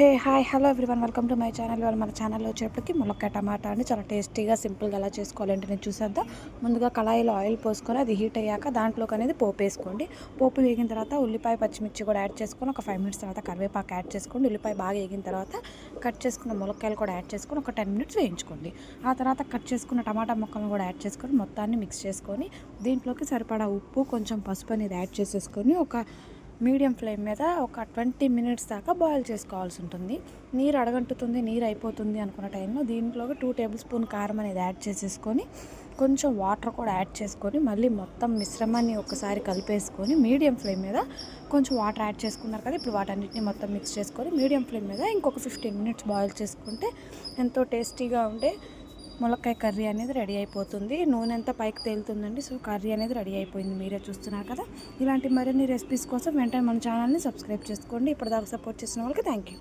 Hey hi hello everyone welcome to my channel. ఇవాళ మన ఛానల్లో వచ్చేటప్పటికి ములక్కాయ టమాటా అని చాలా టేస్టీగా సింపుల్గా ఎలా చేసుకోవాలంటే నేను చూసేద్దాం. ముందుగా కళాయిలో ఆయిల్ పోసుకొని అది హీట్ అయ్యాక దాంట్లోకి అనేది పోపు వేసుకోండి. పోపు వేగిన తర్వాత ఉల్లిపాయ పచ్చిమిర్చి కూడా యాడ్ చేసుకొని ఒక 5 మినిట్స్ తర్వాత కరివేపాకు యాడ్ చేసుకోండి. ఉల్లిపాయ బాగా వేగిన తర్వాత కట్ చేసుకున్న ములక్కాయలు కూడా యాడ్ చేసుకొని ఒక 10 మినిట్స్ వేయించుకోండి. ఆ తర్వాత కట్ చేసుకున్న టమాటా ముక్కలను కూడా యాడ్ చేసుకొని మొత్తాన్ని మిక్స్ చేసుకొని దీంట్లోకి సరిపడా ఉప్పు కొంచెం పసుపు అనేది యాడ్ చేసేసుకొని ఒక మీడియం ఫ్లేమ్ మీద ఒక 20 మినిట్స్ దాకా బాయిల్ చేసుకోవాల్సి ఉంటుంది. నీరు అడగంటుతుంది, నీరు అయిపోతుంది అనుకున్న టైంలో దీంట్లోకి 2 టేబుల్ స్పూన్ కారం అనేది యాడ్ చేసేసుకొని కొంచెం వాటర్ కూడా యాడ్ చేసుకొని మళ్ళీ మొత్తం మిశ్రమాన్ని ఒకసారి కలిపేసుకొని మీడియం ఫ్లేమ్ మీద కొంచెం వాటర్ యాడ్ చేసుకున్నారు కదా, ఇప్పుడు వాటన్నిటిని మొత్తం మిక్స్ చేసుకొని మీడియం ఫ్లేమ్ మీద ఇంకొక 15 మినిట్స్ బాయిల్ చేసుకుంటే ఎంతో టేస్టీగా ఉండే ములక్కాయ కర్రీ అనేది రెడీ అయిపోతుంది. నూనె అంతా పైకి తేలుతుందండి. సో కర్రీ అనేది రెడీ అయిపోయింది, మీరే చూస్తున్నారు కదా. ఇలాంటి మరిన్ని రెసిపీస్ కోసం వెంటనే మన ఛానల్ని సబ్స్క్రైబ్ చేసుకోండి. ఇప్పటిదాకా సపోర్ట్ చేసిన వాళ్ళకి థ్యాంక్ యూ.